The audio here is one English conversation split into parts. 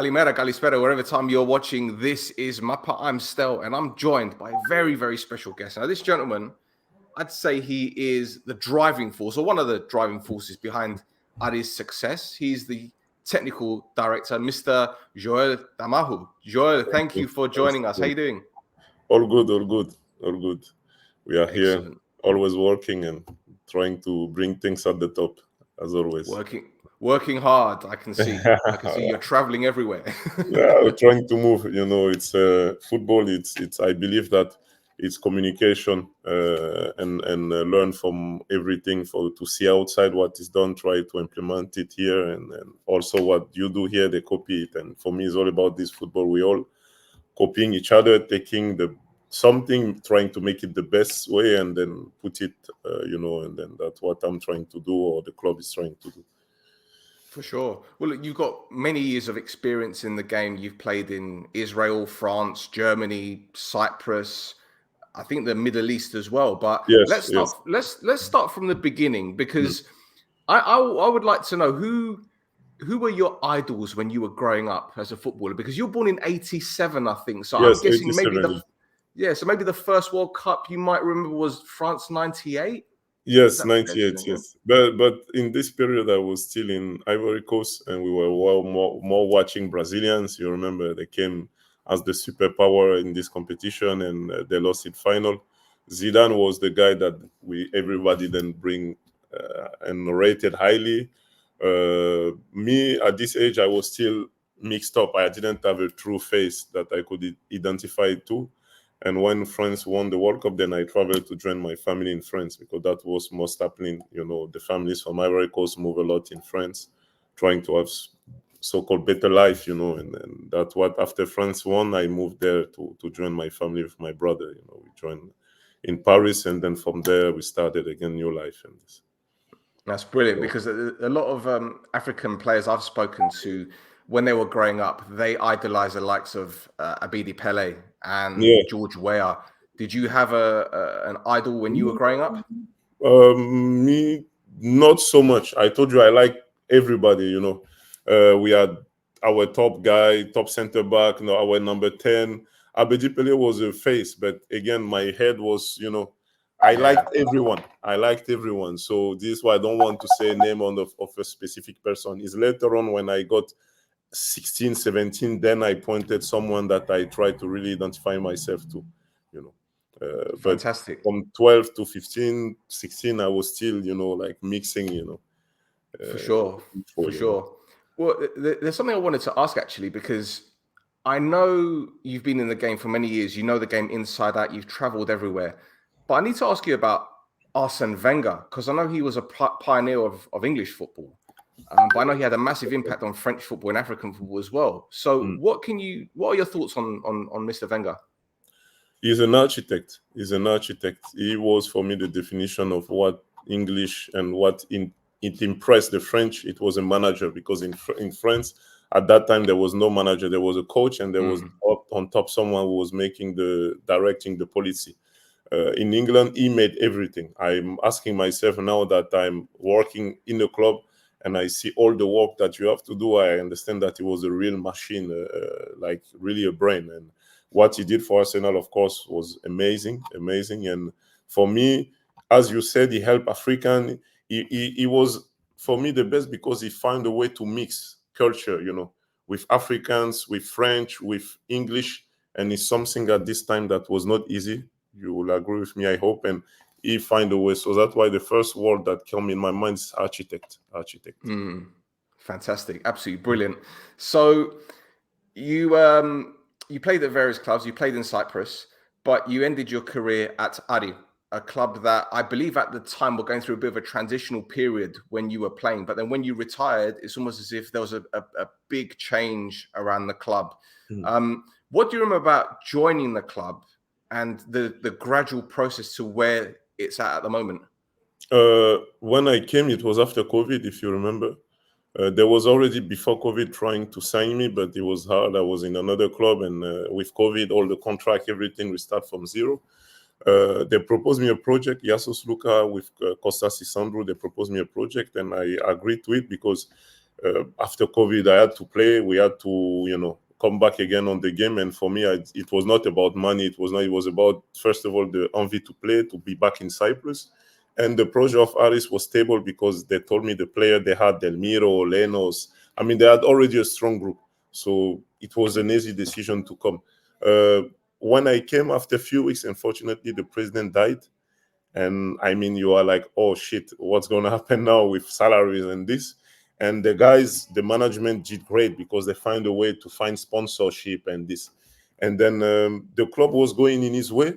Kalimera, Kalispera, wherever time you're watching, this is Mappa. I'm Stel, and I'm joined by a very, very special guest. Now, this gentleman, I'd say he is the driving force, or one of the driving forces behind Aris' success. He's the technical director, Mr. Joel Damahou. Joel, thank you for joining us. How you doing? All good, all good, all good. We are Excellent. here, always working and trying to bring things at the top, as always. Working hard. I can see. I can see you're traveling everywhere. Yeah, we're trying to move. You know, it's football. It's. I believe that it's communication and learn from everything to see outside what is done, try to implement it here, and also what you do here, they copy it. And for me, it's all about this football. We all copying each other, taking something, trying to make it the best way, and then put it, and then that's what I'm trying to do, or the club is trying to do. For sure. Well, look, you've got many years of experience in the game. You've played in Israel, France, Germany, Cyprus, I think the Middle East as well. But Yes, let's start from the beginning, because I would like to know who were your idols when you were growing up as a footballer? Because you're born in '87, I think. So yes, I'm guessing 87. maybe the first World Cup you might remember was France '98. Yes, 98, yes. But in this period, I was still in Ivory Coast, and we were more watching Brazilians. You remember they came as the superpower in this competition, and they lost in final. Zidane was the guy that everybody then bring and rated highly. Me, at this age, I was still mixed up. I didn't have a true face that I could identify to. And when France won the World Cup, then I traveled to join my family in France, because that was most happening. You know, the families from Ivory Coast move a lot in France, trying to have so-called better life, and that's what, after France won, I moved there to join my family with my brother. We joined in Paris, and then from there we started again new life. And this. That's brilliant, because a lot of African players I've spoken to, when they were growing up, they idolized the likes of Abidi Pele and George Weah. Did you have an idol when you were growing up? Me, not so much. I told you I like everybody. We had our top guy, top center back. Our number 10. Abidi Pele was a face, but again, my head was, I liked everyone. So this is why I don't want to say a name of a specific person. It's later on, when I got 16, 17, then I pointed someone that I tried to really identify myself to, Fantastic. But from 12 to 15, 16, I was still, like mixing, For sure. Well, there's something I wanted to ask, actually, because I know you've been in the game for many years. You know the game inside out. You've traveled everywhere. But I need to ask you about Arsene Wenger, because I know he was a pioneer of English football. But I know he had a massive impact on French football and African football as well. So what are your thoughts on Mr. Wenger? He's an architect. He was, for me, the definition of what English and what it impressed the French. It was a manager, because in France, at that time, there was no manager. There was a coach, and there was on top someone who was directing the policy. In England, he made everything. I'm asking myself now that I'm working in a club, and I see all the work that you have to do. I understand that he was a real machine, like really a brain. And what he did for Arsenal, of course, was amazing. And for me, as you said, he helped African. He was, for me, the best, because he found a way to mix culture, with Africans, with French, with English. And it's something at this time that was not easy. You will agree with me, I hope. And he find a way. So that's why the first word that came in my mind is architect. Fantastic. Absolutely brilliant. So you played at various clubs. You played in Cyprus, but you ended your career at Aris, a club that I believe at the time were going through a bit of a transitional period when you were playing. But then when you retired, it's almost as if there was a big change around the club. What do you remember about joining the club and the gradual process to where it's at the moment? When I came, it was after COVID, if you remember. There was already, before COVID, trying to sign me, but it was hard. I was in another club, and with COVID, all the contract, everything, we start from zero. They proposed me a project, Yasos Luka with Kostas Isandrou. They proposed me a project, and I agreed to it, because after COVID, I had to play. We had to, come back again on the game. And for me, it was not about money. It was about, first of all, the envy to play, to be back in Cyprus. And the project of Aris was stable because they told me the player they had, Delmiro, Lenos. I mean, they had already a strong group. So it was an easy decision to come. When I came after a few weeks, unfortunately, the president died. And I mean, you are like, oh shit, what's going to happen now with salaries and this? And the guys, the management did great because they found a way to find sponsorship and this. And then the club was going in his way,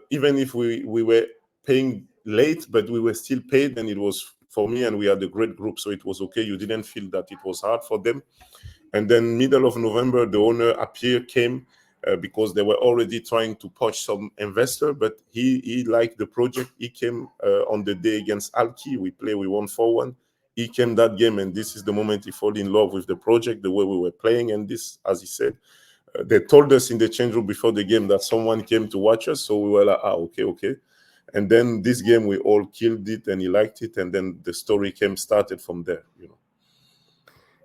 even if we were paying late, but we were still paid, and it was for me, and we had a great group, so it was okay. You didn't feel that it was hard for them. And then middle of November, the owner came because they were already trying to poach some investor, but he liked the project. He came on the day against Alki. We won 4-1. He came that game, and this is the moment he fell in love with the project, the way we were playing. And this, as he said, they told us in the change room before the game that someone came to watch us. So we were like, okay. And then this game, we all killed it, and he liked it. And then the story started from there,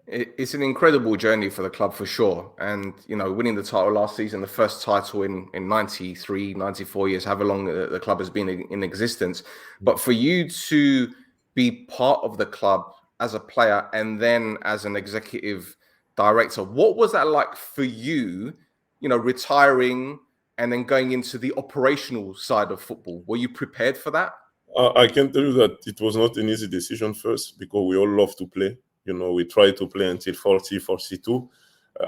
It's an incredible journey for the club for sure. And, winning the title last season, the first title in 93, 94 years, however long the club has been in existence. But for you to be part of the club as a player and then as an executive director, what was that like for you, retiring and then going into the operational side of football? Were you prepared for that? I can tell you that it was not an easy decision first, because we all love to play. We tried to play until 40, 42.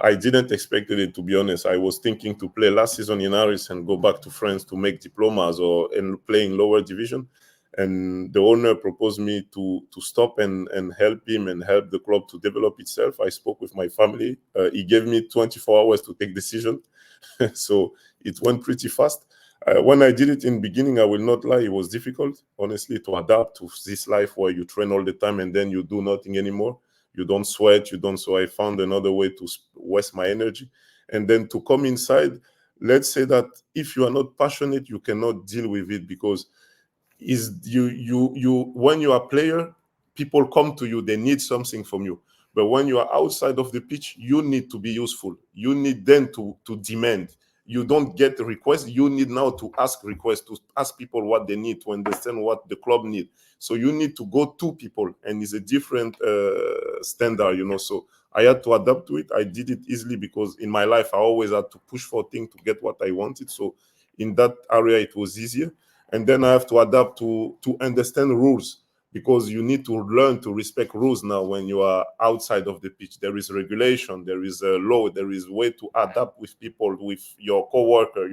I didn't expect it, to be honest. I was thinking to play last season in Aris and go back to France to make diplomas and play in lower division. And the owner proposed me to stop and help him and help the club to develop itself. I spoke with my family. He gave me 24 hours to take decision. So it went pretty fast. When I did it in the beginning, I will not lie, it was difficult, honestly, to adapt to this life where you train all the time and then you do nothing anymore. You don't sweat, so I found another way to waste my energy. And then to come inside, let's say that if you are not passionate, you cannot deal with it, because when you are a player, people come to you, they need something from you. But when you are outside of the pitch, you need to be useful. You need then to demand. You don't get the request. You need now to ask requests, to ask people what they need, to understand what the club needs. So you need to go to people, and it's a different standard, So I had to adapt to it. I did it easily because in my life, I always had to push for things to get what I wanted. So in that area, it was easier. And then I have to adapt to understand rules, because you need to learn to respect rules now when you are outside of the pitch. There is regulation, there is a law, there is a way to adapt with people, with your co-worker,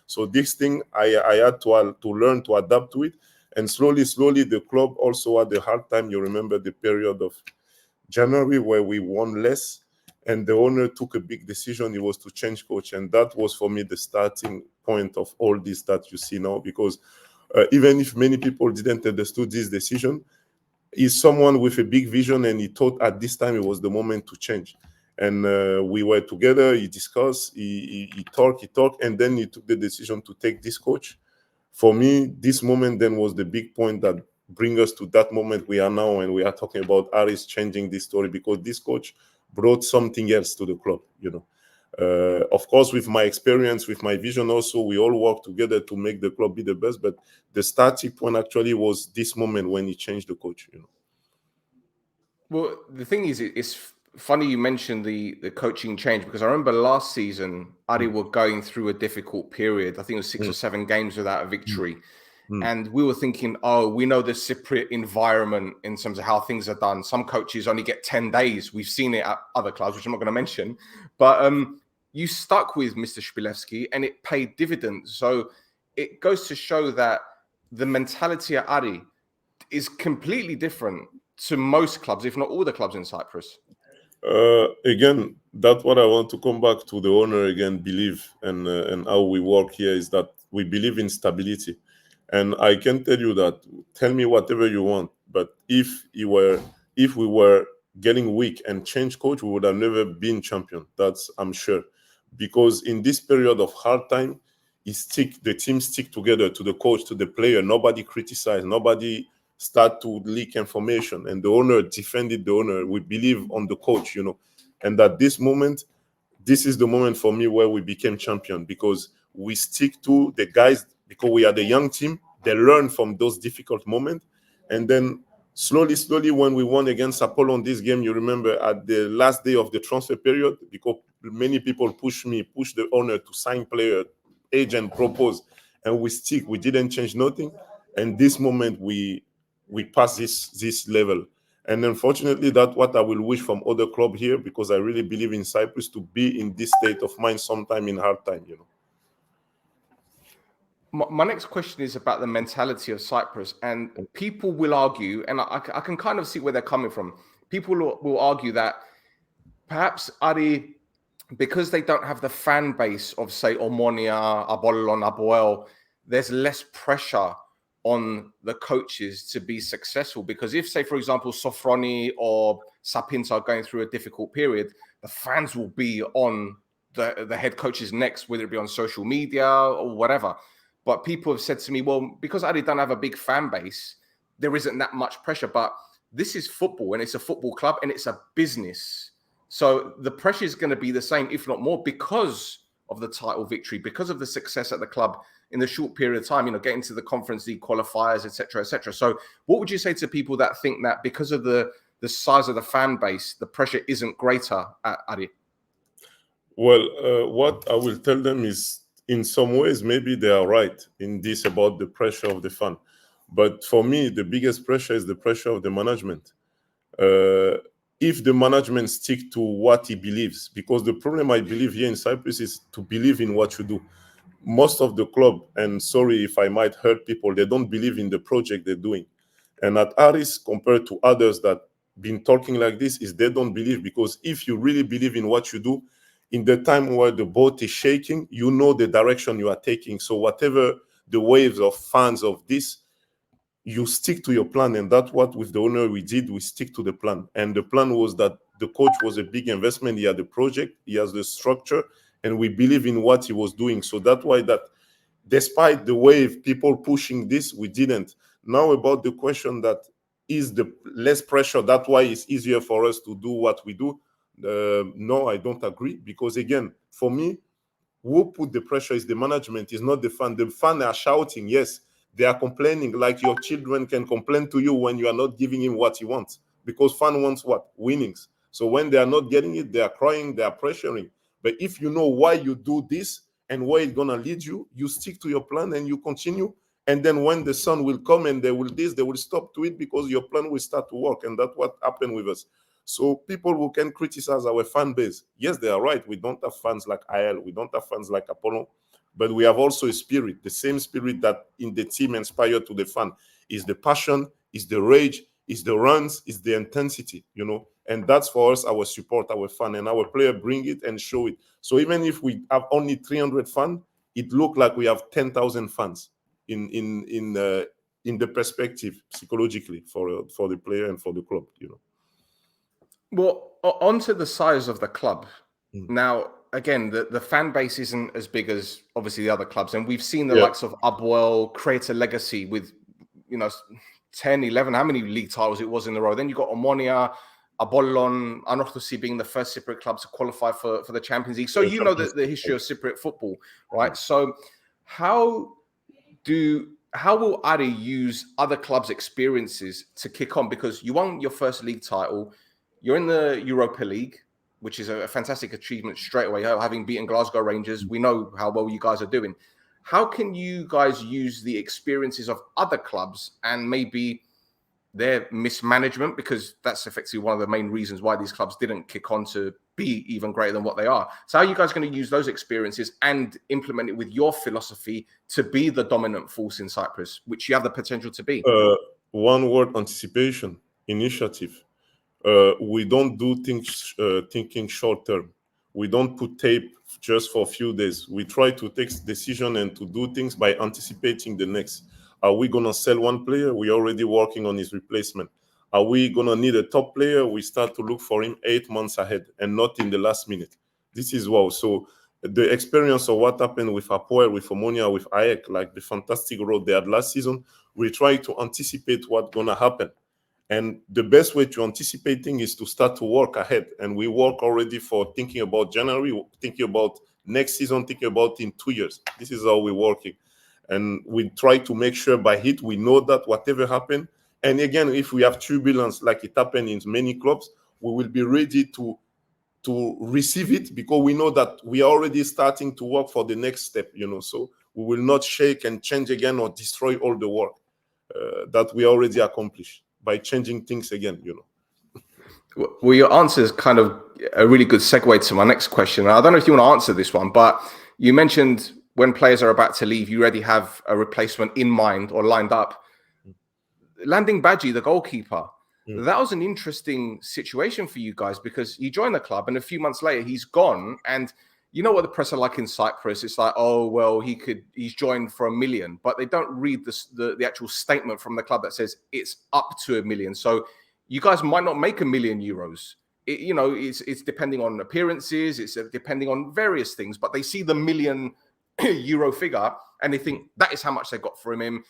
So this thing, I had to learn to adapt to it. And slowly, the club also had a hard time. You remember the period of January where we won less, and the owner took a big decision. It was to change coach. And that was, for me, the starting point of all this that you see now, because even if many people didn't understand this decision, he's someone with a big vision, and he thought at this time it was the moment to change. And we were together, he discussed, he talked, and then he took the decision to take this coach. For me, this moment then was the big point that brings us to that moment we are now, and we are talking about Aris changing this story, because this coach brought something else to the club, Of course, with my experience, with my vision also, we all work together to make the club be the best. But the starting point actually was this moment when he changed the coach, Well, the thing is, it's funny you mentioned the coaching change, because I remember last season, Aris were going through a difficult period. I think it was 6 or 7 games without a victory. And we were thinking, we know the Cypriot environment in terms of how things are done. Some coaches only get 10 days. We've seen it at other clubs, which I'm not going to mention. But you stuck with Mr. Shpilevsky, and it paid dividends. So it goes to show that the mentality at Aris is completely different to most clubs, if not all the clubs in Cyprus. Again, that's what I want to come back to. The owner again believe, and how we work here is that we believe in stability. And I can tell you that, tell me whatever you want, but if we were getting weak and change coach, we would have never been champion. That's, I'm sure. Because in this period of hard time, the team stick together, to the coach, to the player. Nobody criticized. Nobody start to leak information, and the owner defended the owner. We believe on the coach, and at this moment, this is the moment for me where we became champion, because we stick to the guys, because we are the young team. They learn from those difficult moments, and then slowly, when we won against Apollo in this game, you remember at the last day of the transfer period, because many people push the owner to sign player, agent propose, and we stick. We didn't change nothing, and this moment we pass this level. And unfortunately, that's what I will wish from other clubs here, because I really believe in Cyprus to be in this state of mind sometime in hard time, My next question is about the mentality of Cyprus, and people will argue, and I can kind of see where they're coming from. People will argue that perhaps Ari, because they don't have the fan base of, say, Omonia, Apollon, Apoel, there's less pressure on the coaches to be successful. Because if, say, for example, Sofroni or Sapinto are going through a difficult period, the fans will be on the head coach's necks, whether it be on social media or whatever. But people have said to me, well, because Adi don't have a big fan base, there isn't that much pressure. But this is football, and it's a football club, and it's a business. So the pressure is going to be the same, if not more, because of the title victory, because of the success at the club in the short period of time, getting to the Conference League qualifiers, etc., etc. So what would you say to people that think that because of the size of the fan base, the pressure isn't greater at Adi? Well, what I will tell them is, in some ways, maybe they are right in this about the pressure of the fan. But for me, the biggest pressure is the pressure of the management. If the management stick to what he believes, because the problem I believe here in Cyprus is to believe in what you do. Most of the club, and sorry if I might hurt people, they don't believe in the project they're doing. And at Aris, compared to others that been talking like this, is they don't believe, because if you really believe in what you do, in the time where the boat is shaking, you know the direction you are taking. So whatever the waves of fans of this, you stick to your plan. And that's what with the owner we did. We stick to the plan. And the plan was that the coach was a big investment. He had the project, he has the structure, and we believe in what he was doing. So that's why that despite the wave, people pushing this, we didn't. Now about the question that is the less pressure, that's why it's easier for us to do what we do. No, I don't agree, because again, for me, who put the pressure is the management, is not the fan. The fan are shouting, yes, they are complaining, like your children can complain to you when you are not giving him what he wants, because fan wants what? Winnings. So when they are not getting it, they are crying, they are pressuring. But if you know why you do this and where it's gonna lead you, you stick to your plan and you continue. And then when the sun will come and they will stop to it, because your plan will start to work. And that's what happened with us. So people who can criticize our fan base, yes, they are right. We don't have fans like IL, we don't have fans like Apollo, but we have also a spirit, the same spirit that in the team inspired to the fan is the passion, is the rage, is the runs, is the intensity, and that's for us, our support, our fan, and our player bring it and show it. So even if we have only 300 fans, it look like we have 10,000 fans in the perspective psychologically for the player and for the club, Well, onto the size of the club. Now, again, the fan base isn't as big as obviously the other clubs. And we've seen the likes of Upwell create a legacy with, 10, 11, how many league titles it was in a row. Then you got Omonia, Apollon, Anorthosis being the first Cypriot club to qualify for the Champions League. So you know the history of Cypriot football, right? So how will Ari use other clubs' experiences to kick on? Because you won your first league title, you're in the Europa League, which is a fantastic achievement straight away, having beaten Glasgow Rangers. We know how well you guys are doing. How can you guys use the experiences of other clubs and maybe their mismanagement, because that's effectively one of the main reasons why these clubs didn't kick on to be even greater than what they are. So how are you guys going to use those experiences and implement it with your philosophy to be the dominant force in Cyprus, which you have the potential to be? One word: anticipation, initiative. We don't do things thinking short term. We don't put tape just for a few days. We try to take decision and to do things by anticipating the next. Are we going to sell one player? We're already working on his replacement. Are we going to need a top player? We start to look for him 8 months ahead and not in the last minute. This is wow. So the experience of what happened with Apoel, with Omonia, with AEK, like the fantastic road they had last season, we try to anticipate what's going to happen. And the best way to anticipating is to start to work ahead. And we work already for thinking about January, thinking about next season, thinking about in 2 years. This is how we're working. And we try to make sure by it, we know that whatever happened. And again, if we have turbulence like it happened in many clubs, we will be ready to receive it, because we know that we are already starting to work for the next step, so we will not shake and change again or destroy all the work that we already accomplished by changing things again. Well, your answer is kind of a really good segue to my next question. I don't know if you want to answer this one, but you mentioned when players are about to leave, you already have a replacement in mind or lined up. Landing BADJI, the goalkeeper, that was an interesting situation for you guys, because you joined the club and a few months later he's gone. And you know what the press are like in Cyprus? It's like, oh, well, he's joined for $1 million, but they don't read the actual statement from the club that says it's up to $1 million. So you guys might not make €1 million. It's depending on appearances, it's depending on various things, but they see the €1 million figure and they think that is how much they got from him.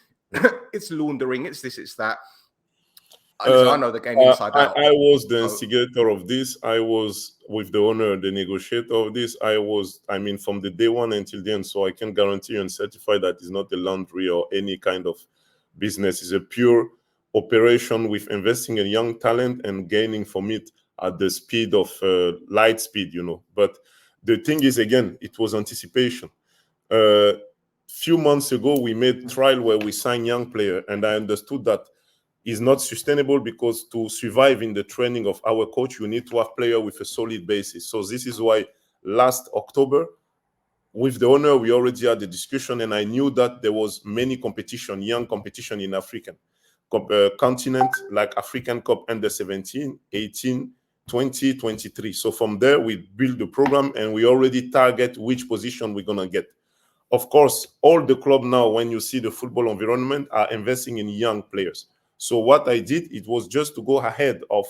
It's laundering, it's this, it's that. I know the game inside out. I was the instigator of this. I was with the owner, the negotiator of this. From the day one until the end. So I can guarantee you and certify that it's not a laundry or any kind of business. It's a pure operation with investing in young talent and gaining from it at the speed of light speed, But the thing is, again, it was anticipation. Few months ago, we made trial where we signed young player, and I understood that is not sustainable, because to survive in the training of our coach, you need to have player with a solid basis. So this is why last October, with the owner, we already had the discussion, and I knew that there was many competition, young competition in African continent, like African Cup under 17, 18, 20, 23. So from there, we build the program and we already target which position we're going to get. Of course, all the club now, when you see the football environment, are investing in young players. So what I did, it was just to go ahead of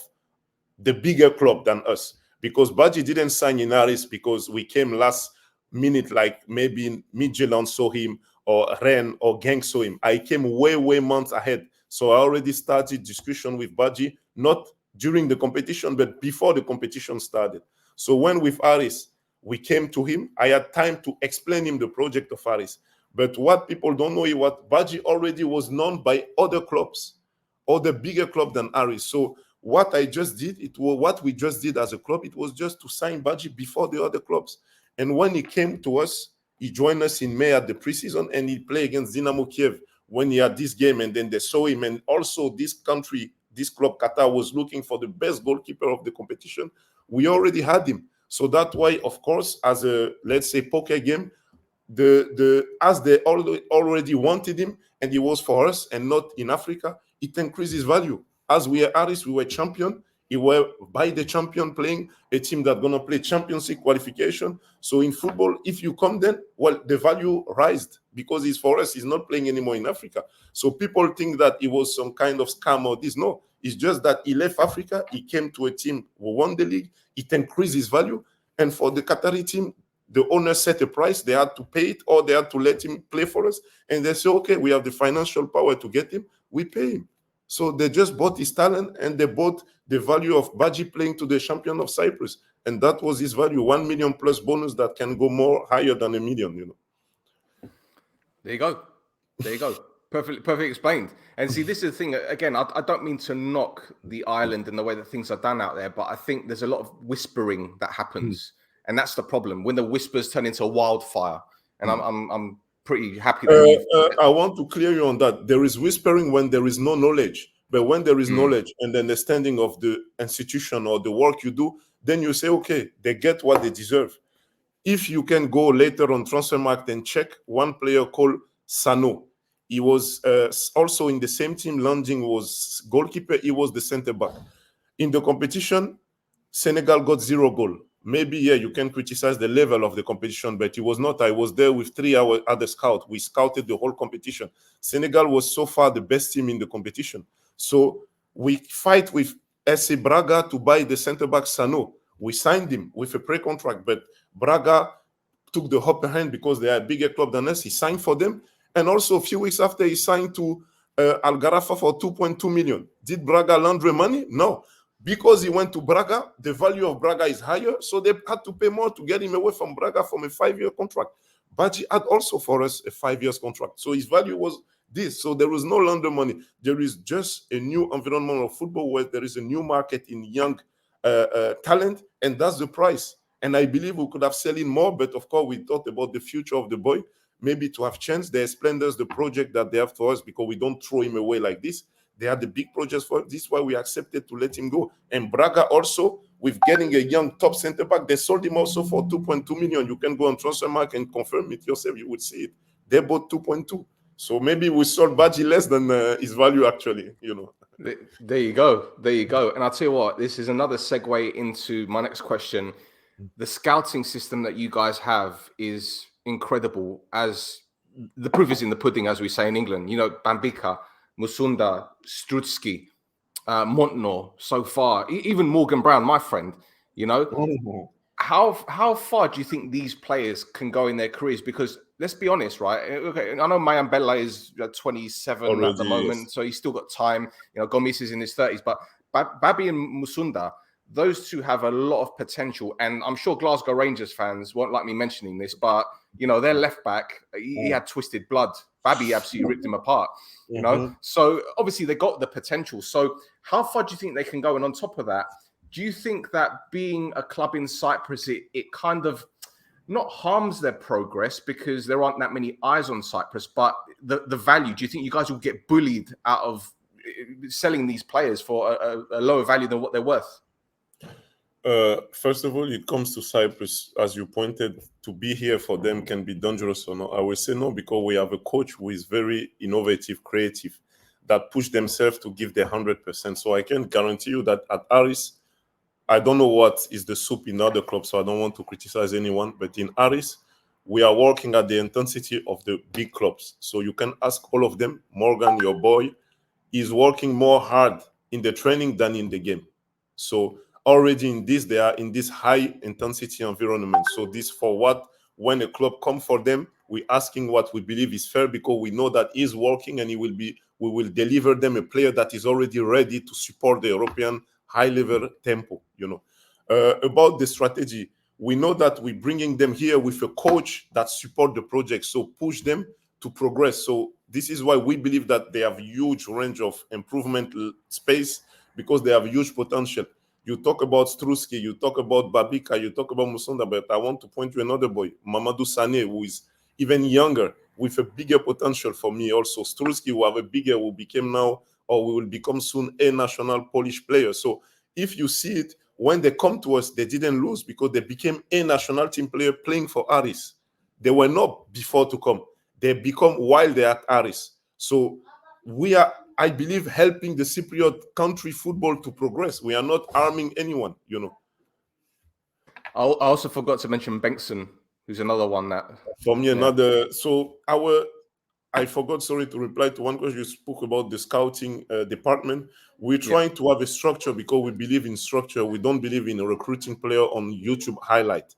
the bigger club than us, because BADJI didn't sign in Aris because we came last minute, like maybe Midtjylland saw him or Rennes or Genk saw him. I came way months ahead. So I already started discussion with BADJI, not during the competition, but before the competition started. So when with Aris, we came to him, I had time to explain him the project of Aris. But what people don't know is what BADJI already was known by other clubs, or the bigger club than Aris. So what I just did, what we just did as a club, it was just to sign BADJI before the other clubs. And when he came to us, he joined us in May at the preseason, and he played against Dynamo Kiev when he had this game, and then they saw him. And also this country, this club, Qatar, was looking for the best goalkeeper of the competition. We already had him. So that's why, of course, as a, let's say, poker game, as they already wanted him, and he was for us and not in Africa, it increases value. As we are Aris, we were champion. We were by the champion playing a team that's going to play Champions League qualification. So in football, if you come then, well, the value rises, because it's for us. He's not playing anymore in Africa. So people think that it was some kind of scam or this. No, it's just that he left Africa. He came to a team who won the league. It increased his value. And for the Qatari team, the owner set a price. They had to pay it, or they had to let him play for us. And they say, okay, we have the financial power to get him. We pay him. So they just bought his talent, and they bought the value of BADJI playing to the champion of Cyprus. And that was his value, 1 million plus bonus that can go more higher than $1 million, There you go. There you go. Perfectly explained. And see, this is the thing. Again, I don't mean to knock the island and the way that things are done out there, but I think there's a lot of whispering that happens. And that's the problem, when the whispers turn into wildfire. And I'm pretty happy that I want to clear you on that. There is whispering when there is no knowledge. But when there is knowledge and understanding of the institution or the work you do, then you say, okay, they get what they deserve. If you can go later on Transfermarkt and check one player called Sano. He was also in the same team. Landing was goalkeeper. He was the center back. In the competition, Senegal got 0 goal. Maybe, yeah, you can criticize the level of the competition, but it was not. I was there with 3 other scouts. We scouted the whole competition. Senegal was so far the best team in the competition. So we fight with SC Braga to buy the center-back Sano. We signed him with a pre-contract, but Braga took the upper hand because they are a bigger club than us. He signed for them. And also a few weeks after, he signed to Algarafa for 2.2 million. Did Braga launder money? No. Because he went to Braga, the value of Braga is higher, so they had to pay more to get him away from Braga from a 5-year contract. BADJI had also for us a 5-year contract. So his value was this. So there was no launder money. There is just a new environment of football where there is a new market in young talent, and that's the price. And I believe we could have selling more, but of course we thought about the future of the boy, maybe to have chance. They explained us the project that they have for us because we don't throw him away like this. They had the big projects for this is why we accepted to let him go. And Braga also, with getting a young top center back, they sold him also for 2.2 million. You can go on Transfermarkt and confirm it yourself. You would see it. They bought 2.2. So maybe we sold BADJI less than his value actually, you know. There you go. There you go. And I'll tell you what, this is another segue into my next question. The scouting system that you guys have is incredible, as the proof is in the pudding, as we say in England. You know, Bambika, Musunda, Strutsky, Montnor, so far, even Morgan Brown, my friend, you know. How far do you think these players can go in their careers? Because let's be honest, right? Okay, I know Mayambela is 27 already, at the moment, yes. So he's still got time. You know, Gomis is in his 30s, but Babi and Musunda, those two have a lot of potential. And I'm sure Glasgow Rangers fans won't like me mentioning this, but, you know, their left back, he had twisted blood. Babi absolutely ripped him apart, you know? So obviously they got the potential. So how far do you think they can go? And on top of that, do you think that being a club in Cyprus, it kind of not harms their progress because there aren't that many eyes on Cyprus, but the value, do you think you guys will get bullied out of selling these players for a lower value than what they're worth? First of all, it comes to Cyprus, as you pointed, to be here for them can be dangerous or not. I will say no, because we have a coach who is very innovative, creative, that push themselves to give their 100%. So I can guarantee you that at Aris, I don't know what is the soup in other clubs, so I don't want to criticize anyone, but in Aris, we are working at the intensity of the big clubs. So you can ask all of them. Morgan, your boy, is working more hard in the training than in the game. So already in this, they are in this high intensity environment. So this for what, when a club come for them, we're asking what we believe is fair because we know that he's working and we will deliver them a player that is already ready to support the European high-level tempo, you know. About the strategy, we know that we're bringing them here with a coach that support the project, so push them to progress. So this is why we believe that they have huge range of improvement space because they have huge potential. You talk about Strutsky, you talk about Babika, you talk about Musonda, but I want to point to another boy, Mamadou Sané, who is even younger with a bigger potential for me also. Strutsky who became now, or we will become soon, a national Polish player. So if you see it, when they come to us, they didn't lose because they became a national team player playing for Aris. They were not before to come. They become while they're at Aris. So we are, I believe, helping the Cypriot country football to progress. We are not harming anyone, you know. I also forgot to mention Bengtson, who's another one that... For me, another... So I forgot, sorry, to reply to one question you spoke about the scouting department. We're trying to have a structure because we believe in structure. We don't believe in a recruiting player on YouTube highlight.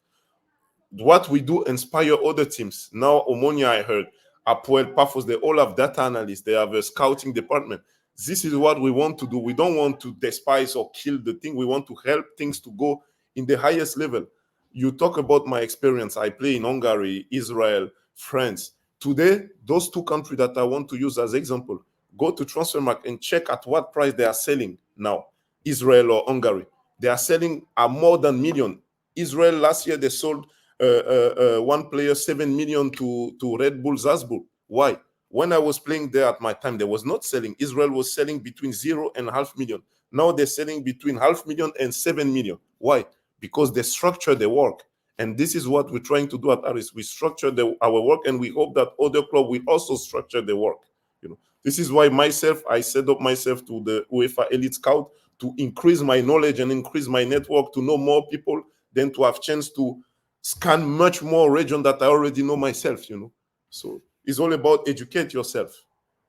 What we do inspire other teams. Now, Omonia, I heard, Apoel, Paphos, they all have data analysts. They have a scouting department. This is what we want to do. We don't want to despise or kill the thing. We want to help things to go in the highest level. You talk about my experience. I play in Hungary, Israel, France. Today, those two countries that I want to use as example, go to Transfermarkt and check at what price they are selling now, Israel or Hungary. They are selling at more than million. Israel, last year, they sold one player 7 million to Red Bull Salzburg. Why? When I was playing there at my time, they was not selling. Israel was selling between 0 and 500,000. Now they're selling between 500,000 and 7 million. Why? Because they structure their work. And this is what we're trying to do at Aris. We structure our work, and we hope that other clubs will also structure their work. You know, this is why I set up myself to the UEFA Elite Scout to increase my knowledge and increase my network to know more people, than to have chance to scan much more region that I already know myself. You know, so it's all about educate yourself,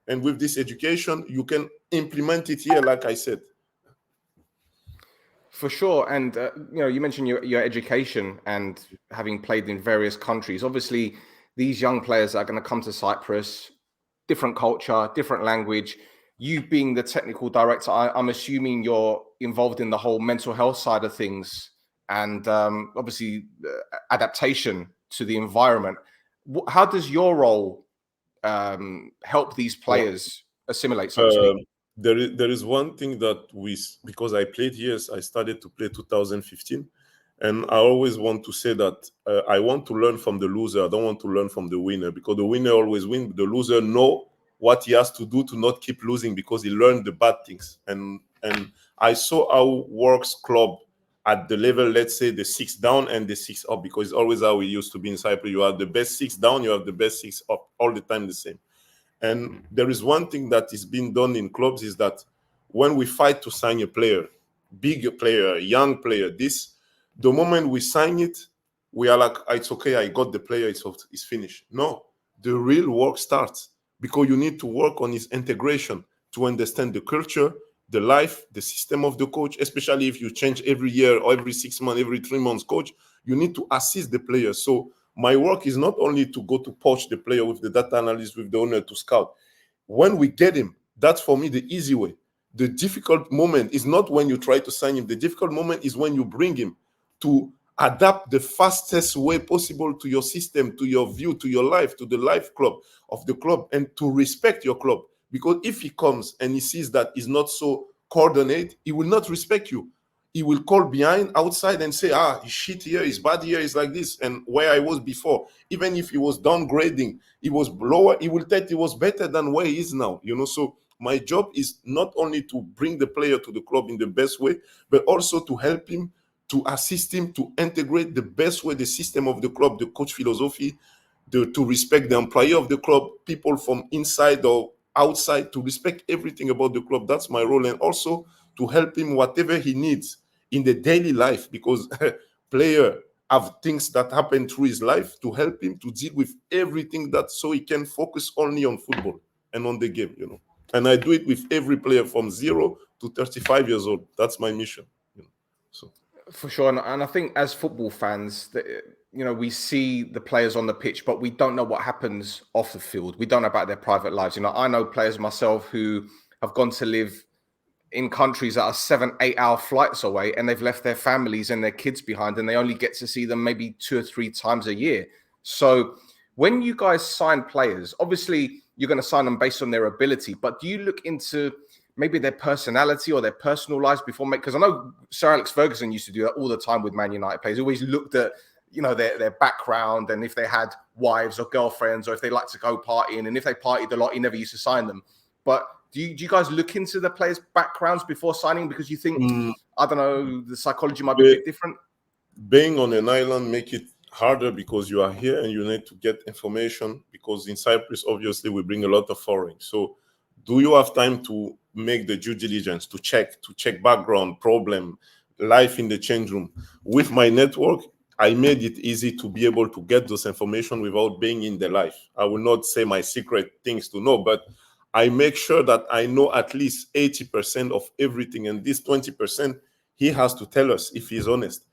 and with this education, you can implement it here, like I said. For sure. And, you know, you mentioned your education and having played in various countries. Obviously, these young players that are going to come to Cyprus, different culture, different language. You being the technical director, I'm assuming you're involved in the whole mental health side of things and obviously adaptation to the environment. How does your role help these players assimilate, so to speak? There is one thing that because I played years, I started to play 2015. And I always want to say that I want to learn from the loser. I don't want to learn from the winner, because the winner always wins. The loser know what he has to do to not keep losing, because he learned the bad things. And I saw how works club at the level, let's say the 6 down and the 6 up, because it's always how we used to be in Cyprus. You have the best 6 down, you have the best 6 up, all the time the same. And there is one thing that is being done in clubs, is that when we fight to sign a player, big player, young player, the moment we sign it, we are like, it's okay, I got the player, it's finished. No, the real work starts, because you need to work on his integration, to understand the culture, the life, the system of the coach, especially if you change every year or every 6 months, every 3 months coach, you need to assist the player. So my work is not only to go to poach the player with the data analyst, with the owner to scout. When we get him, that's for me the easy way. The difficult moment is not when you try to sign him. The difficult moment is when you bring him to adapt the fastest way possible to your system, to your view, to your life, to the life club of the club, and to respect your club. Because if he comes and he sees that he's not so coordinated, he will not respect you. He will call behind outside and say, he's shit here, he's bad here, he's like this. And where I was before, even if he was downgrading, he was lower, he will think he was better than where he is now. So my job is not only to bring the player to the club in the best way, but also to help him, to assist him to integrate the best way the system of the club, the coach philosophy, to respect the employee of the club, people from inside or outside, to respect everything about the club. That's my role. And also to help him whatever he needs in the daily life, because player have things that happen through his life, to help him to deal with everything, that so he can focus only on football and on the game, And I do it with every player from 0 to 35 years old. That's my mission. So. For sure. And I think as football fans, we see the players on the pitch, but we don't know what happens off the field. We don't know about their private lives. I know players myself who have gone to live in countries that are 7-8 hour flights away, and they've left their families and their kids behind, and they only get to see them maybe 2 or 3 times a year. So when you guys sign players, obviously you're going to sign them based on their ability, but do you look into maybe their personality or their personal lives before? Because I know Sir Alex Ferguson used to do that all the time with Man United players. He always looked at, their background, and if they had wives or girlfriends, or if they liked to go partying, and if they partied a lot, he never used to sign them. But do you guys look into the players' backgrounds before signing, because you think, I don't know, the psychology might be a bit different? Being on an island make it harder, because you are here and you need to get information, because in Cyprus, obviously, we bring a lot of foreign. So do you have time to make the due diligence, to check background, problem, life in the change room? With my network, I made it easy to be able to get those information without being in the life. I will not say my secret things to know, but I make sure that I know at least 80% of everything. And this 20%, he has to tell us if he's honest.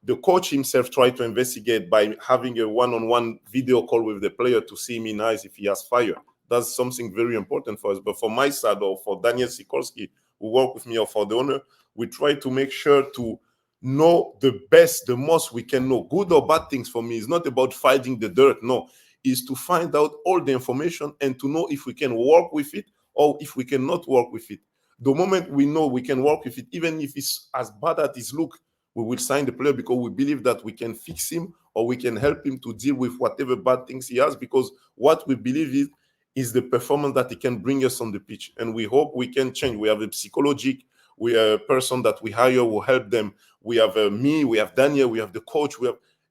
The coach himself tried to investigate by having a one-on-one video call with the player to see him in eyes if he has fire. That's something very important for us. But for my side, or for Daniel Sikorski, who work with me, or for the owner, we try to make sure to know the best, the most we can know. Good or bad things for me is not about finding the dirt. No, is to find out all the information and to know if we can work with it or if we cannot work with it. The moment we know we can work with it, even if it's as bad as it looks, we will sign the player, because we believe that we can fix him, or we can help him to deal with whatever bad things he has, because what we believe is the performance that he can bring us on the pitch. And we hope we can change. We have a psychologic, we are a person that we hire will help them. We have me, we have Daniel, we have the coach,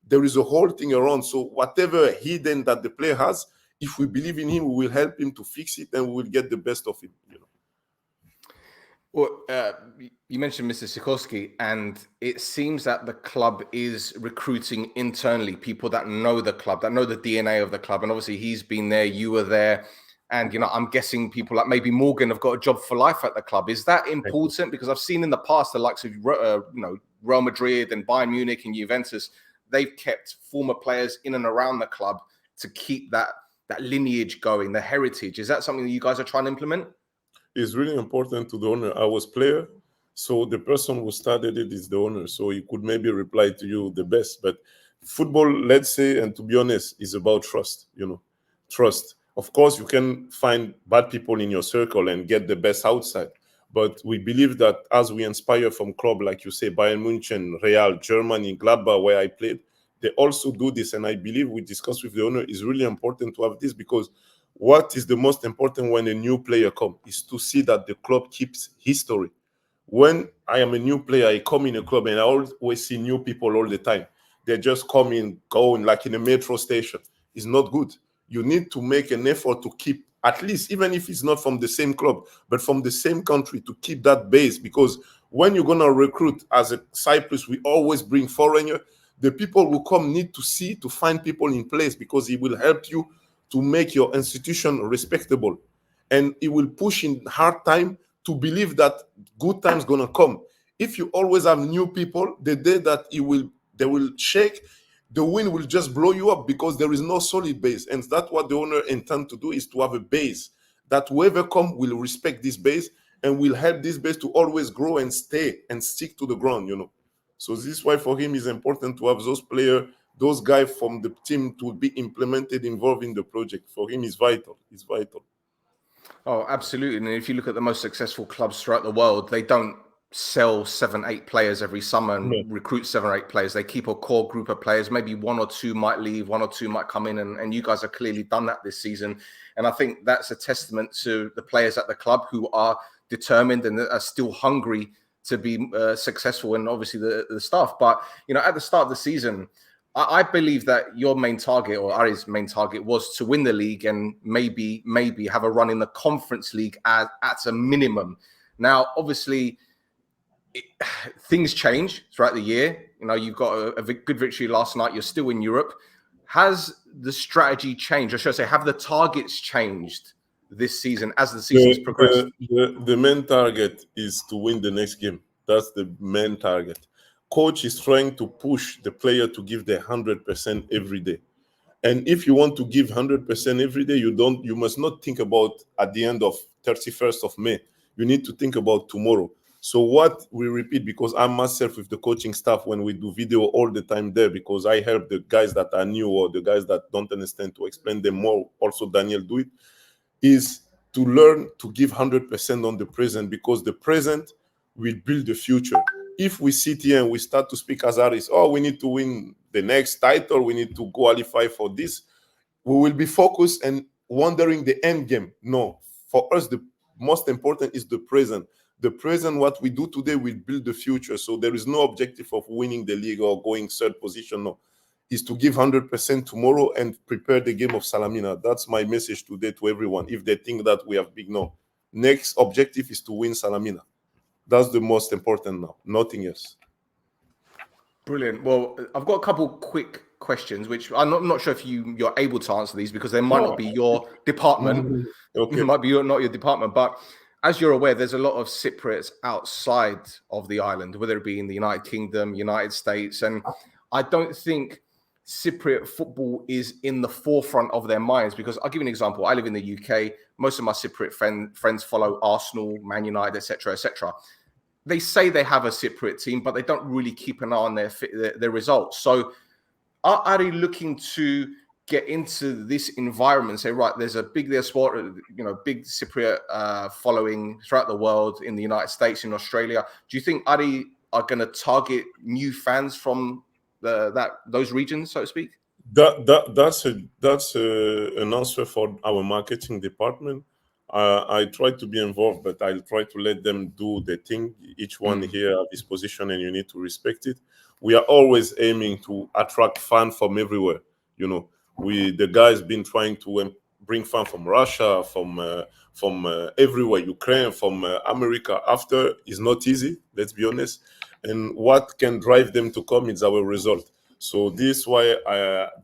there is a whole thing around. So whatever hidden that the player has, if we believe in him, we will help him to fix it, and we will get the best of him. Well, you mentioned Mr. Sikorski, and it seems that the club is recruiting internally people that know the club, that know the DNA of the club. And obviously he's been there, you were there. And, I'm guessing people like maybe Morgan have got a job for life at the club. Is that important? Because I've seen in the past the likes of, Real Madrid and Bayern Munich and Juventus, they've kept former players in and around the club to keep that that lineage going, the heritage. Is that something that you guys are trying to implement? It's really important to the owner. I was player, so the person who started it is the owner, so he could maybe reply to you the best. But football, let's say, and to be honest, is about trust. Trust. Of course, you can find bad people in your circle and get the best outside. But we believe that as we inspire from club, like you say, Bayern München, Real, Germany, Gladbach, where I played, they also do this. And I believe we discussed with the owner, it's really important to have this, because what is the most important when a new player comes is to see that the club keeps history. When I am a new player, I come in a club and I always see new people all the time. They just come in, going like in a metro station. It's not good. You need to make an effort to keep, at least, even if it's not from the same club, but from the same country, to keep that base. Because when you're going to recruit as a CYPRUS, we always bring foreigner. The people who come need to find people in place, because it will help you to make your institution respectable. And it will push in hard time to believe that good times going to come. If you always have new people, the day that they will shake, the wind will just blow you up, because there is no solid base. And that's what the owner intends to do, is to have a base that whoever come will respect this base and will help this base to always grow and stay and stick to the ground, So this is why for him it's important to have those players, those guys from the team to be implemented, involved in the project. For him, it's vital. It's vital. Oh, absolutely. And if you look at the most successful clubs throughout the world, they don't sell 7, 8 players every summer and recruit 7 or 8 players. They keep a core group of players. Maybe 1 or 2 might leave, 1 or 2 might come in, and you guys have clearly done that this season. And I think that's a testament to the players at the club who are determined and are still hungry to be successful, and obviously the staff. But, at the start of the season, I believe that your main target, or Aris' main target, was to win the league and maybe have a run in the Conference League at a minimum. Now, obviously, things change throughout the year. You've got a good victory last night. You're still in Europe. Has the strategy changed? Or should I say, have the targets changed this season as the season's progressed? The main target is to win the next game. That's the main target. Coach is trying to push the player to give their 100% every day. And if you want to give 100% every day, you must not think about at the end of 31st of May. You need to think about tomorrow. So what we repeat, because I'm myself with the coaching staff, when we do video all the time there, because I help the guys that are new or the guys that don't understand to explain them more. Also, Daniel do it, is to learn to give 100% on the present, because the present will build the future. If we sit here and we start to speak as Aris, we need to win the next title, we need to qualify for this, we will be focused and wondering the end game. No, for us, the most important is the present. The present, what we do today, will build the future. So there is no objective of winning the league or going 3rd position. No, is to give 100% tomorrow and prepare the game of Salamina. That's my message today to everyone. If they think that we have big, no. Next objective is to win Salamina. That's the most important now, nothing else. Brilliant. Well, I've got a couple quick questions, which I'm not sure if you're able to answer these, because they might not be your department. Okay. It might be not your department, but as you're aware, there's a lot of Cypriots outside of the island, whether it be in the United Kingdom, United States, and I don't think Cypriot football is in the forefront of their minds, because I'll give you an example. I live in the UK. Most of my Cypriot friends follow Arsenal, Man United, etc., etc. They say they have a Cypriot team, but they don't really keep an eye on their results. So are they looking to get into this environment and say, right, there's a big sport, big Cypriot following throughout the world, in the United States, in Australia? Do you think Ari are going to target new fans from those regions, so to speak? That's an answer for our marketing department. I try to be involved, but I'll try to let them do the thing. Each one here at his position, and you need to respect it. We are always aiming to attract fans from everywhere. The guys been trying to bring fans from Russia, from everywhere, Ukraine, from America. After is not easy, let's be honest. And what can drive them to come is our result. So this is why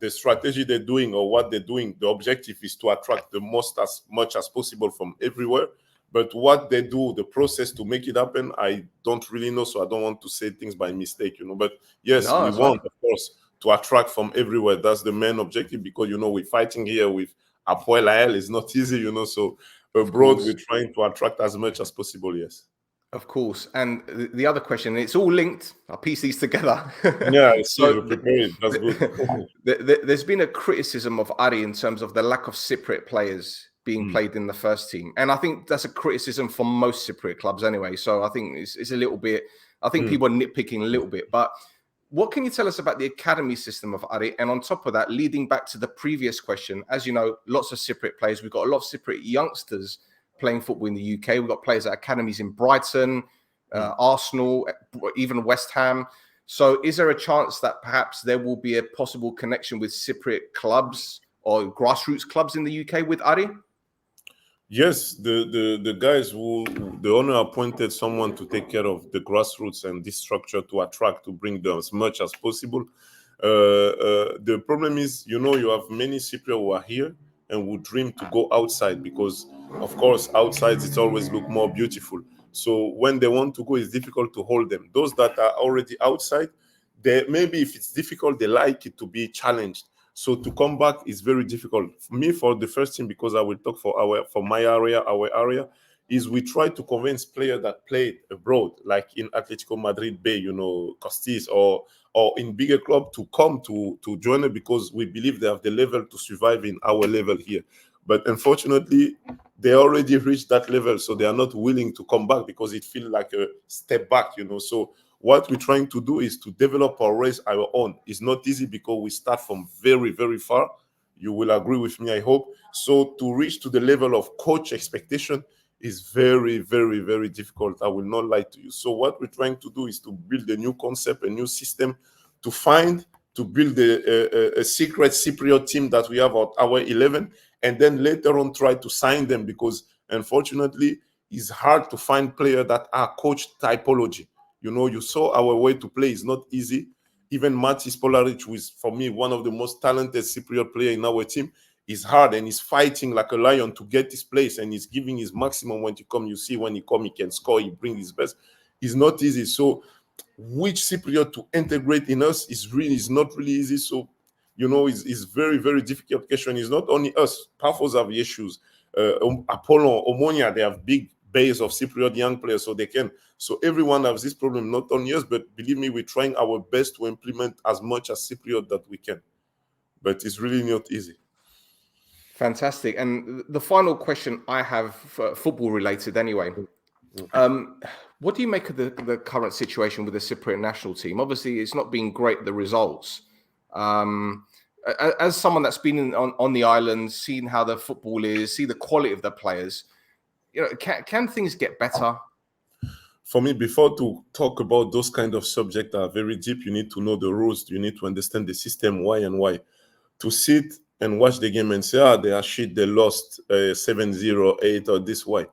the strategy they're doing, or what they're doing, the objective is to attract as much as possible from everywhere. But what they do, the process to make it happen, I don't really know. So I don't want to say things by mistake, But yes, we want, of course, to attract from everywhere. That's the main objective, because, we're fighting here with Apoel Lael is not easy, you know. So abroad, we're trying to attract as much as possible. Yes. Of course. And the other question, it's all linked. I'll piece these together. Yeah, I see. So You prepare it. That's good. there's been a criticism of Ari in terms of the lack of Cypriot players being played in the first team. And I think that's a criticism for most Cypriot clubs anyway. So I think it's a little bit, I think people are nitpicking a little bit. But what can you tell us about the academy system of Ari? And on top of that, leading back to the previous question, as you know, lots of Cypriot players. We've got a lot of Cypriot youngsters playing football in the UK. We've got players at academies in Brighton, Arsenal, even West Ham. So is there a chance that perhaps there will be a possible connection with Cypriot clubs or grassroots clubs in the UK with Ari? Yes, the guys the owner appointed someone to take care of the grassroots and this structure to attract, to bring them as much as possible. The problem is, you know, you have many Cypriot who are here and would dream to go outside because, of course, outside it's always look more beautiful. So when they want to go, it's difficult to hold them. Those that are already outside, they maybe if it's difficult, they like it to be challenged. So to come back is very difficult. For me, for the first team, because I will talk for my area, our area, is we try to convince players that played abroad, like in Atletico Madrid Bay, you know, Costis, or in bigger club to come to join it because we believe they have the level to survive in our level here. But unfortunately, they already reached that level, so they are not willing to come back because it feels like a step back, you know. So what we're trying to do is to develop or raise our own. It's not easy because we start from very, very far. You will agree with me, I hope. So to reach to the level of coach expectation is very, very, very difficult. I will not lie to you. So what we're trying to do is to build a new concept, a new system, to build a secret Cypriot team that we have at our 11, and then later on try to sign them because unfortunately it's hard to find players that are coach typology. You know, you saw our way to play is not easy. Even Matis Polaric, who is for me one of the most talented Cypriot players in our team, is hard and he's fighting like a lion to get his place and he's giving his maximum when he come. You see when he come, he can score, he brings his best. It's not easy. So which Cypriot to integrate in us is not really easy. So, you know, it's very, very difficult question. It's not only us. Pafos have issues. Apollon, Omonia, they have big base of Cypriot young players, so they can. So everyone has this problem, not only us, but believe me, we're trying our best to implement as much as Cypriot that we can. But it's really not easy. Fantastic. And the final question I have, football related anyway. What do you make of the current situation with the Cypriot national team? Obviously, it's not been great, the results. As someone that's been on the island, seen how the football is, see the quality of the players, you know, can things get better? For me, before to talk about those kind of subjects that are very deep, you need to know the rules. You need to understand the system, why and why. To sit and watch the game and say, they are shit, they lost 7-0, 8, or this way.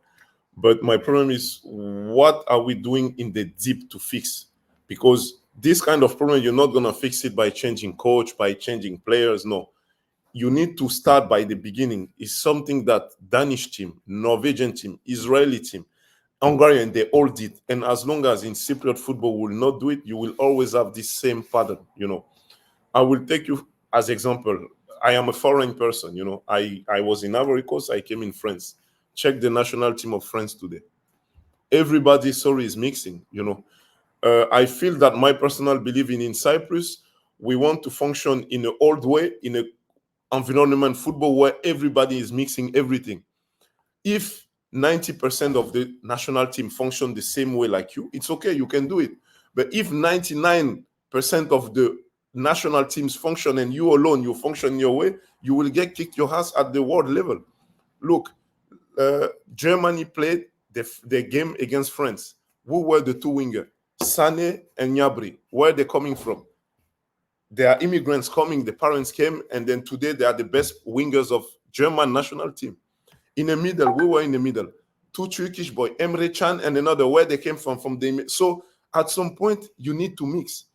But my problem is, what are we doing in the deep to fix? Because this kind of problem, you're not going to fix it by changing coach, by changing players. No. You need to start by the beginning. It's something that Danish team, Norwegian team, Israeli team, Hungarian, they all did. And as long as in Cypriot football will not do it, you will always have this same pattern, you know. I will take you as example. I am a foreign person, you know. I was in Ivory Coast, I came in France. Check the national team of France today. Everybody's story is mixing, you know. I feel that my personal belief in Cyprus, we want to function in an old way, in an environment football where everybody is mixing everything. If 90% of the national team function the same way like you, it's okay, you can do it. But if 99% of the national teams function and you alone, you function your way, you will get kicked your ass at the world level. Look, Germany played the game against France. Who were the two wingers? Sane and Gnabry. Where are they coming from? They are immigrants coming, the parents came, and then today they are the best wingers of German national team. In the middle, we were in the middle. Two Turkish boys, Emre Can and another, where they came from the. So at some point, you need to mix.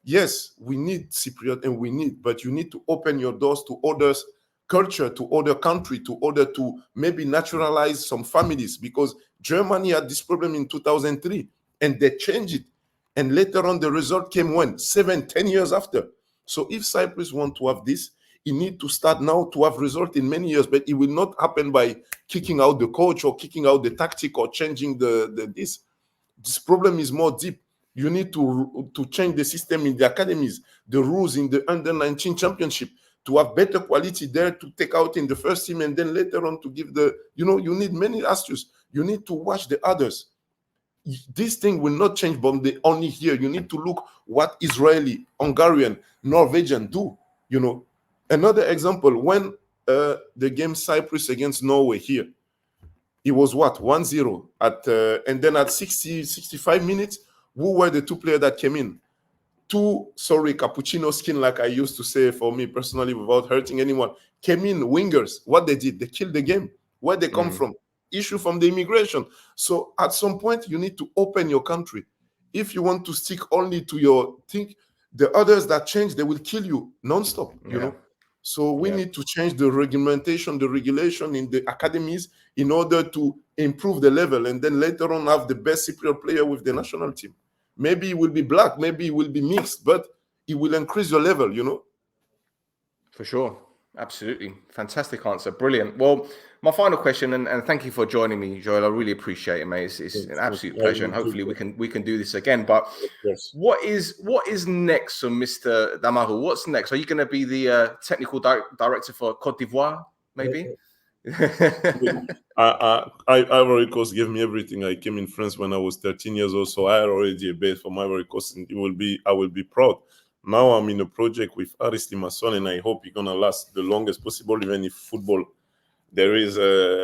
Yes, we need Cypriot, but you need to open your doors to others' culture, to other country, to order to maybe naturalize some families, because Germany had this problem in 2003 and they changed it. And later on, the result came when? 7-10 years after. So if Cyprus want to have this, He need to start now to have result in many years, but it will not happen by kicking out the coach or kicking out the tactic or changing this. This problem is more deep. You need to change the system in the academies, the rules in the under-19 championship, to have better quality there to take out in the first team, and then later on to give the, you need many astuces. You need to watch the others. This thing will not change from the only here. You need to look what Israeli, Hungarian, Norwegian do. Another example, when the game Cyprus against Norway here, it was what, 1-0 and then at 65 minutes, who were the two players that came in? Cappuccino skin, like I used to say for me personally, without hurting anyone, came in, wingers. What they did, they killed the game. Where they come from? Issue from the immigration. So at some point, you need to open your country. If you want to stick only to your thing, the others that change, they will kill you non-stop, you know. So we need to change the regulation in the academies in order to improve the level, and then later on have the best Cypriot player with the national team. Maybe it will be black, maybe it will be mixed, but it will increase your level, you know. For sure. Absolutely. Fantastic answer. Brilliant. Well, my final question, and thank you for joining me, Joel. I really appreciate it, mate. It's an absolute pleasure, and hopefully we can do this again. But what is next for Mr. Damahou? What's next? Are you going to be the technical director for Côte d'Ivoire, maybe? Ivory Coast gave me everything. I came in France when I was 13 years old, so I had already a base from Ivory Coast, and I will be proud. Now I'm in a project with Aris Limassol, and I hope it's gonna last the longest possible. Even if football, there is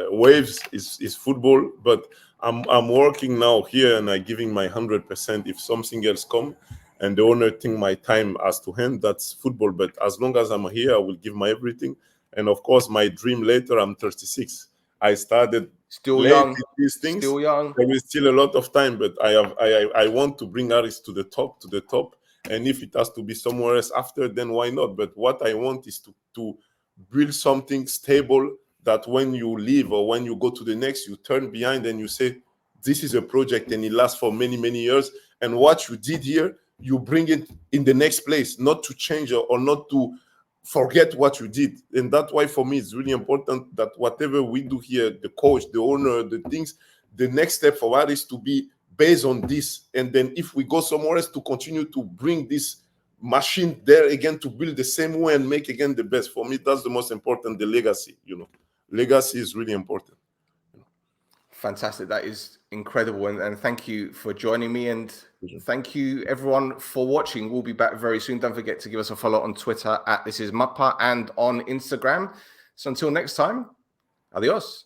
waves, is football, but I'm working now here, and I'm giving my 100%. If something else come, and the owner think my time has to end, that's football. But as long as I'm here, I will give my everything. And of course, my dream later. I'm 36. I started still young. These things. Still young. There is still a lot of time, but I want to bring Aris to the top. And if it has to be somewhere else after, then why not? But what I want is to build something stable that when you leave or when you go to the next, you turn behind and you say, this is a project and it lasts for many, many years. And what you did here, you bring it in the next place, not to change or not to forget what you did. And that's why for me, it's really important that whatever we do here, the coach, the owner, the things, the next step for us is to be based on this. And then if we go somewhere else, to continue to bring this machine there again, to build the same way and make again the best. For me, that's the most important, the legacy, you know. Legacy is really important. Fantastic. That is incredible. And thank you for joining me. And thank you, everyone, for watching. We'll be back very soon. Don't forget to give us a follow on Twitter @ThisIsMappa and on Instagram. So until next time, adios.